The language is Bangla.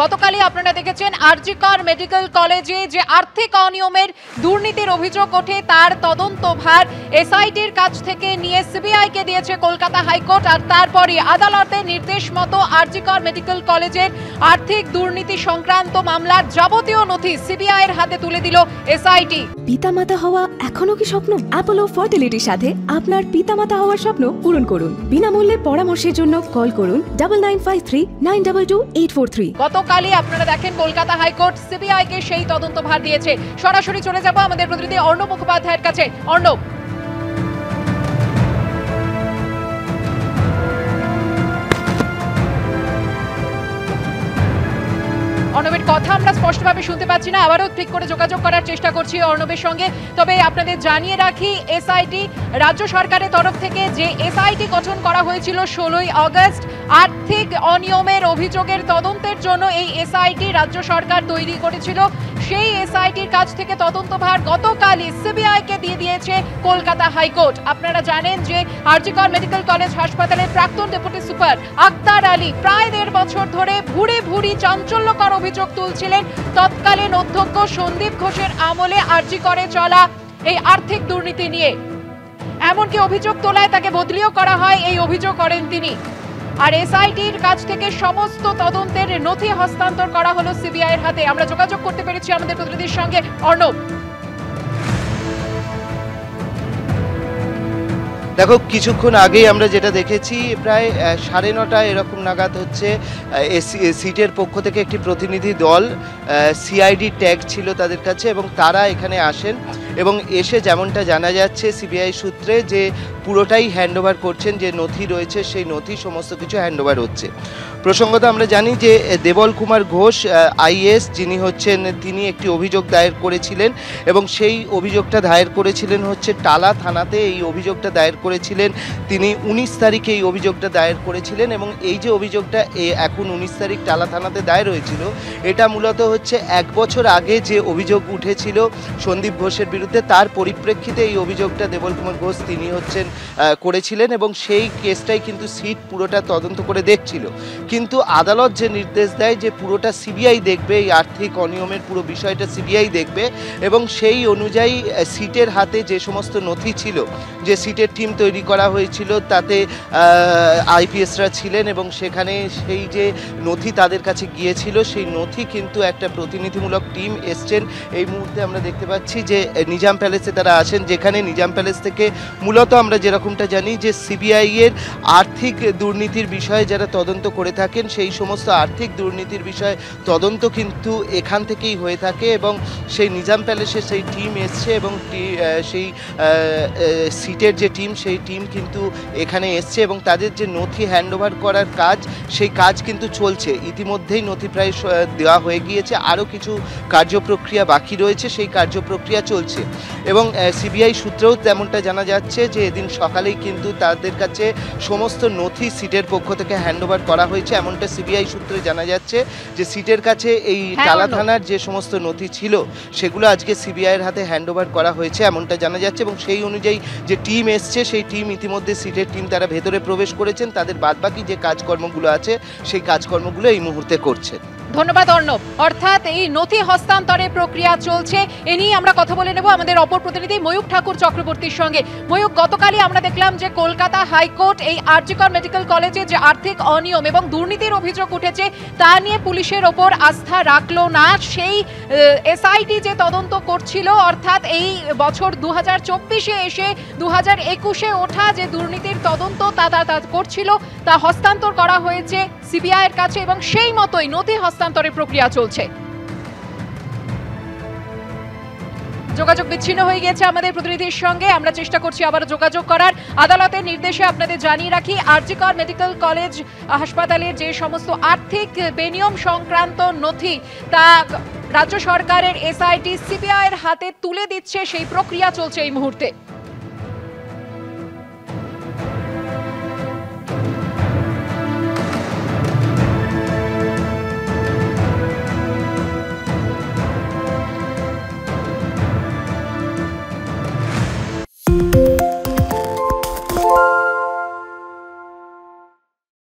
গতকালই আপনারা দেখেছেন আরজি কর মেডিকেল কলেজে যে আর্থিক অনিয়মের দুর্নীতির অভিযোগ ওঠে তার তদন্তভার এসআইটির কাছ থেকে নিয়ে সিবিআই কে দিয়েছে কলকাতা হাইকোর্ট। আর তারপরই আদালতের নির্দেশ মতো আরজি কর মেডিকেল কলেজের আর্থিক দুর্নীতি সংক্রান্ত মামলার যাবতীয় নথি সিবিআই এর হাতে তুলে দিল এসআইটি। পিতামাতা হওয়া এখনো কি স্বপ্ন? অ্যাপোলো ফার্টিলিটির সাথে আপনার পিতামাতা হওয়ার স্বপ্ন পূরণ করুন। বিনামূল্যে পরামর্শের জন্য কল করুন 9953922843। গতকালই আপনারা দেখেন কলকাতা হাইকোর্ট সিবিআই কে সেই তদন্তভার দিয়েছে। সরাসরি চলে যাব আমাদের প্রতিনিধি অর্ণব মুখোপাধ্যায়ের কাছে। অর্ণব, অর্ণবের কথা আমরা স্পষ্টভাবে শুনতে পাচ্ছি না, আবারও ঠিক করে যোগাযোগ করার চেষ্টা করছি অর্ণবের সঙ্গে। তবে আপনাদের জানিয়ে রাখি, এসআইটি রাজ্য সরকারের তরফ থেকে যে এসআইটি গঠন করা হয়েছিল 16ই আগস্ট আর্থিক অনিয়মের অভিযোগের তদন্তের জন্য এই এসআইটি রাজ্য সরকার তৈরি করেছিল। সেই এসআইটির কাছ থেকে তদন্তভার গতকালই সিবিআই কে দিয়ে দিয়েছে কলকাতা হাইকোর্ট। আপনারা জানেন যে আরজি কর মেডিকেল কলেজ হাসপাতালের প্রাক্তন ডেপুটি সুপার আক্তার আলী প্রায় 1.5 বছর ধরে ভুরি ভুরি চাঞ্চল্যকর অভিযোগ তুলছিলেন তৎকালীন অধ্যক্ষ সন্দীপ ঘোষের আমলে আরজি করে চলা এই আর্থিক দুর্নীতি নিয়ে। এমনকি অভিযোগ তোলায় তাকে বদলিও করা হয়, এই অভিযোগ করেন তিনি। আর এসআইটির কাছ থেকে সমস্ত তদন্তের নথি হস্তান্তর করা হলো সিবিআই এর হাতে। আমরা যোগাযোগ করতে পেরেছি আমাদের প্রতিনিধির সঙ্গে। অর্ণব, দেখো, কিছুক্ষণ আগেই আমরা যেটা দেখেছি প্রায় 9:30 এরকম নাগাদ হচ্ছে সিটের পক্ষ থেকে একটি প্রতিনিধি দল, সিআইডি ট্যাগ ছিল তাদের কাছে, এবং তারা এখানে আসেন এবং এসে যেমনটা জানা যাচ্ছে সিবিআই সূত্রে যে পুরোটাই হ্যান্ডওভার করছেন, যে নথি রয়েছে সেই নথি সমস্ত কিছু হ্যান্ডওভার হচ্ছে। প্রসঙ্গত আমরা জানি যে দেবল কুমার ঘোষ আইএস যিনি হচ্ছেন, তিনি একটি অভিযোগ দায়ের করেছিলেন এবং সেই অভিযোগটা দায়ের করেছিলেন হচ্ছে টালা থানাতে। এই অভিযোগটা দায়ের করেছিলেন তিনি 19 তারিখে এই অভিযোগটা দায়ের করেছিলেন, এবং এই যে অভিযোগটা এখন 19 তারিখ টালা থানাতে দায়ের হয়েছিল, এটা মূলত হচ্ছে 1 বছর আগে যে অভিযোগ উঠেছিল সন্দীপ ঘোষের বিরুদ্ধে, তার পরিপ্রেক্ষিতে এই অভিযোগটা দেবল কুমার ঘোষ তিনি হচ্ছেন করেছিলেন, এবং সেই কেসটাই কিন্তু সিট পুরোটা তদন্ত করে দেখছিল। কিন্তু আদালত যে নির্দেশ দেয় যে পুরোটা সিবিআই দেখবে, এই আর্থিক অনিয়মের পুরো বিষয়টা সিবিআই দেখবে, এবং সেই অনুযায়ী সিটের হাতে যে সমস্ত নথি ছিল, যে সিটের টিম তৈরি করা হয়েছিল তাতে আইপিএসরা ছিলেন, এবং সেখানে সেই যে নথি তাদের কাছে গিয়েছিল সেই নথি কিন্তু একটা প্রতিনিধিমূলক টিম এসছেন। এই মুহূর্তে আমরা দেখতে পাচ্ছি যে নিজাম প্যালেসে তারা আসেন, যেখানে নিজাম প্যালেস থেকে মূলত আমরা যেরকমটা জানি যে সিবিআই এর আর্থিক দুর্নীতির বিষয়ে যারা তদন্ত করে থাকেন সেই সমস্ত আর্থিক দুর্নীতির বিষয়ে তদন্ত কিন্তু এখান থেকেই হয়ে থাকে, এবং সেই নিজাম প্যালেসে সেই টিম এসছে, এবং সেই সিটের যে টিম সেই টিম কিন্তু এখানে এসছে, এবং তাদের যে নথি হ্যান্ডওভার করার কাজ সেই কাজ কিন্তু চলছে। ইতিমধ্যেই নথি প্রায় দেওয়া হয়ে গিয়েছে, আরও কিছু কার্যপ্রক্রিয়া বাকি রয়েছে, সেই কার্যপ্রক্রিয়া চলছে। এবং সিবিআই সূত্রেও তেমনটা জানা যাচ্ছে যে এদিন সকালেই কিন্তু তাদের কাছে সমস্ত নথি সিটের পক্ষ থেকে হ্যান্ডওভার করা হয়েছে, এমনটা সিবিআই সূত্রে জানা যাচ্ছে যে সিটের কাছে এই টালা থানার যে সমস্ত নথি ছিল সেগুলো আজকে সিবিআইয়ের হাতে হ্যান্ডওভার করা হয়েছে, এমনটা জানা যাচ্ছে। এবং সেই অনুযায়ী যে টিম এসছে সেই টিম ইতিমধ্যে সিটের টিম তারা ভেতরে প্রবেশ করেছেন, তাদের বাদবাকি যে কাজকর্মগুলো আছে সেই কাজকর্মগুলো এই মুহূর্তে করছেন। ধন্যবাদ অর্ণব। অর্থাৎ এই নথি হস্তান্তরের প্রক্রিয়া চলছে, এ নিয়ে আমরা কথা বলে নেব আমাদের অপর প্রতিনিধি ময়ূক ঠাকুর চক্রবর্তীর সঙ্গে। ময়ূক, গতকালই আমরা দেখলাম যে কলকাতা হাইকোর্ট এই আরজি কর মেডিকেল কলেজে যে আর্থিক অনিয়ম এবং দুর্নীতির অভিযোগ উঠেছে তা নিয়ে পুলিশের ওপর আস্থা রাখলো না। সেই এসআইটি যে তদন্ত করছিল, অর্থাৎ এই বছর 2024-এ এসে 2021-এ ওঠা যে দুর্নীতির তদন্ত তা করছিল, তা হস্তান্তর করা হয়েছে সিবিআই এর কাছে, এবং সেই মতোই নথি হস্তান্তরের প্রক্রিয়া চলছে। যোগাযোগ বিচ্ছিন্ন হয়ে গেছে আমাদের প্রতিনিধির সঙ্গে, আমরা চেষ্টা করছি আবার যোগাযোগ করার। আদালতের নির্দেশে আপনাদের জানিয়ে রাখি, আরজি কর মেডিকেল কলেজ হাসপাতালের যে সমস্ত আর্থিক বেনিয়ম সংক্রান্ত নথি তা রাজ্য সরকারের এসআইটি সিবিআই এর হাতে তুলে দিচ্ছে, সেই প্রক্রিয়া চলছে এই মুহূর্তে।